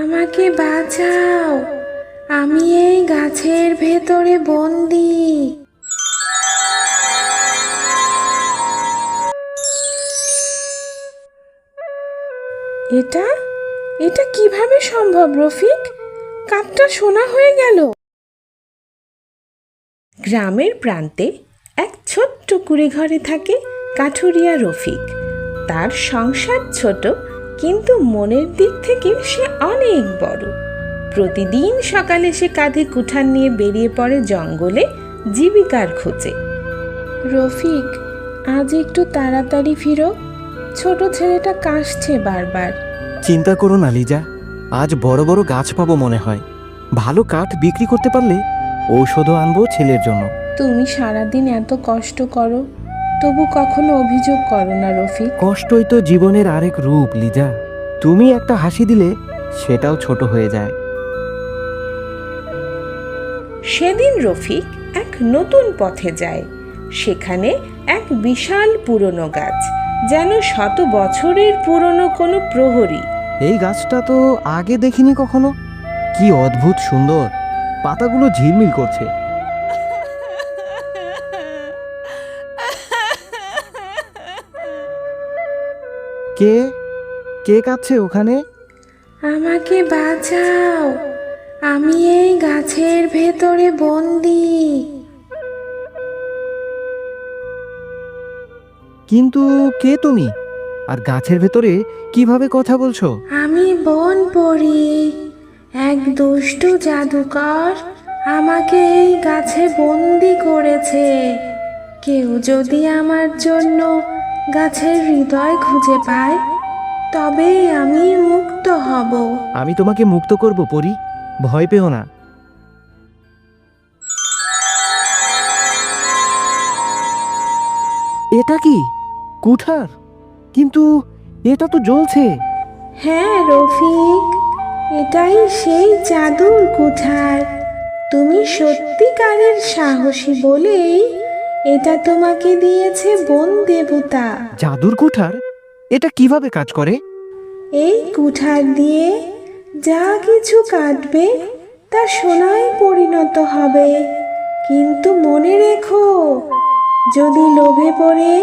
আমাকে বাঁচাও, আমি এই গাছের ভেতরে বন্দি। এটা এটা কিভাবে সম্ভব রফিক? কাঠটা সোনা হয়ে গেল। গ্রামের প্রান্তে এক ছোট্ট কুঁড়ে ঘরে থাকে কাঠুরিয়া রফিক। তার সংসার ছোট, কিন্তু মনের দিক থেকে সে অনেক বড়। প্রতিদিন সকালে সে কাঁধে কুঠার নিয়ে বেরিয়ে পড়ে জঙ্গলে জীবিকার খোঁজে। রফিক, আজ একটু তাড়াতাড়ি ফিরো, ছোট ছেলেটা কাশছে বারবার। চিন্তা করো না লিজা, আজ বড় বড় গাছ পাবো মনে হয়। ভালো কাঠ বিক্রি করতে পারলে ঔষধও আনবো ছেলের জন্য। তুমি সারাদিন এত কষ্ট করো, তবু কখনো অভিযোগ করো না রফিক। কষ্টই তো জীবনের আরেক রূপ লিজা। তুমি একটা হাসি দিলে সেটাও ছোট হয়ে যায়। সেদিন রফিক এক নতুন পথে যায়। সেখানে এক বিশাল পুরনো গাছ, যেন শত বছরের পুরনো কোনো প্রহরী। এই গাছটা তো আগে দেখিনি কখনো। কি অদ্ভুত সুন্দর, পাতাগুলো ঝিলমিল করছে। কে কে কাঁদছে ওখানে? আমাকে বাঁচাও, আমি এই গাছের ভেতরে বন্দি। কিন্তু কে তুমি? আর গাছের ভেতরে কিভাবে কথা বলছো? আমি বন পড়ি, এক দুষ্টু জাদুকর আমাকে এই গাছে বন্দি করেছে। কেউ যদি আমার জন্য গাছের হৃদয় খুঁজে পায়, তবেই আমি মুক্ত হব। আমি তোমাকে মুক্ত করব পরি, ভয় পেও না। এটা কি কুঠার? কিন্তু এটা তো জ্বলছে। হ্যাঁ রফিক, এটাই সেই জাদুর কুঠার। তুমি সত্যিকারের সাহসী বলেই এটা তোমাকে দিয়েছে বন দেবতা। জাদুর কুঠার? এটা কিভাবে কাজ করে? এই কুঠার দিয়ে যা কিছু কাটবে তা সোনায় পরিণত হবে। কিন্তু মনে রেখো, যদি লোভে পড়ে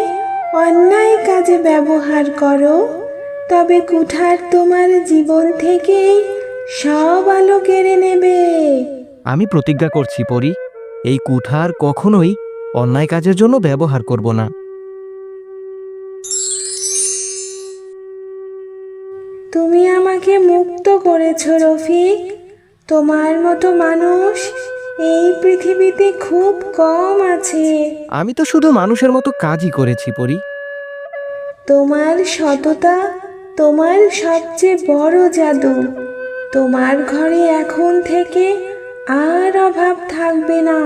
অন্যায় কাজে ব্যবহার করো, তবে কুঠার তোমার জীবন থেকেই সব আলো কেড়ে নেবে। আমি প্রতিজ্ঞা করছি পরি, এই কুঠার কখনোই অন্যায় কাজের জন্য ব্যবহার করব না। তুমি আমাকে মুক্ত করেছো রফিক। তোমার মতো মানুষ এই পৃথিবীতে খুব কম আছে। আমি তো শুধু মানুষের মতো কাজই করেছি পরি। তোমার সততা তোমার সবচেয়ে বড় জাদু। তোমার ঘরে এখন থেকে আর অভাব থাকবে না।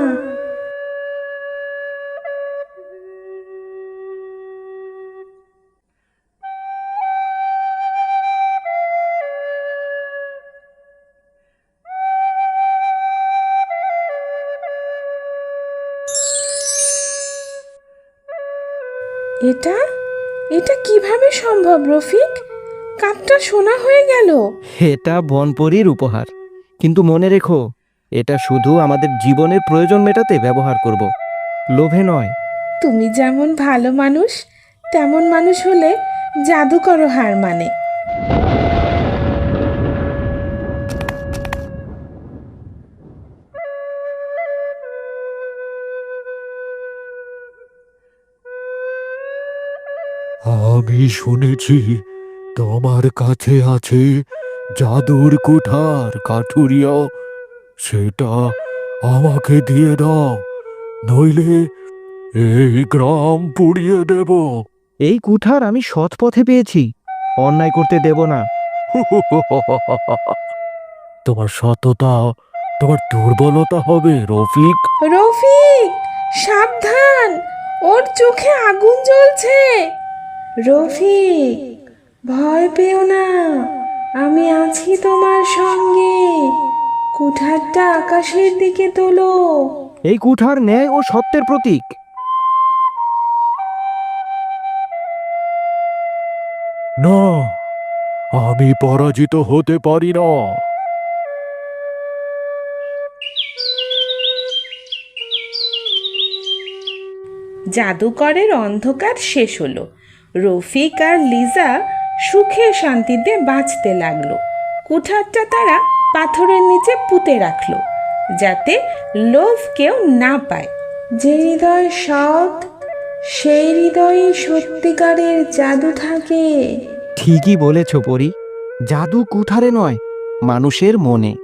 এটা এটা কিভাবে সম্ভব রফিক? কাঠটা সোনা হয়ে গেল। এটা বনপরীর উপহার, কিন্তু মনে রেখো, এটা শুধু আমাদের জীবনের প্রয়োজন মেটাতে ব্যবহার করব, লোভে নয়। তুমি যেমন ভালো মানুষ, তেমন মানুষ হলে জাদু করো হার মানে। আমি শুনেছি তোমার কাছে আছে জাদুর কুঠার কাঠুরিয়া। সেটা আমাকে দিয়ে দাও, নইলে এই গ্রাম পুড়িয়ে দেব। এই কুঠার আমি সৎ পথে পেয়েছি, অন্যায় করতে দেব না। তোমার সততা তোমার দুর্বলতা হবে রফিক। রফিক, সাবধান, ওর চোখে আগুন জ্বলছে। রফিক, ভয় পেও না, আমি আছি তোমার সঙ্গে। কুঠারটা আকাশের দিকে তোলো। এই কুঠার ন্যায় ও সত্যের প্রতীক। না, আমি পরাজিত হতে পারি না। জাদুকরের অন্ধকার শেষ হলো। রফিক আর লিজা সুখে শান্তিতে বাঁচতে লাগলো। কুঠারটা তারা পাথরের নিচে পুঁতে রাখলো, যাতে লোভ কেউ না পায়। যে হৃদয় সৎ, সেই হৃদয়ে সত্যিকারের জাদু থাকে। ঠিকই বলেছ পরি, জাদু কুঠারে নয়, মানুষের মনে।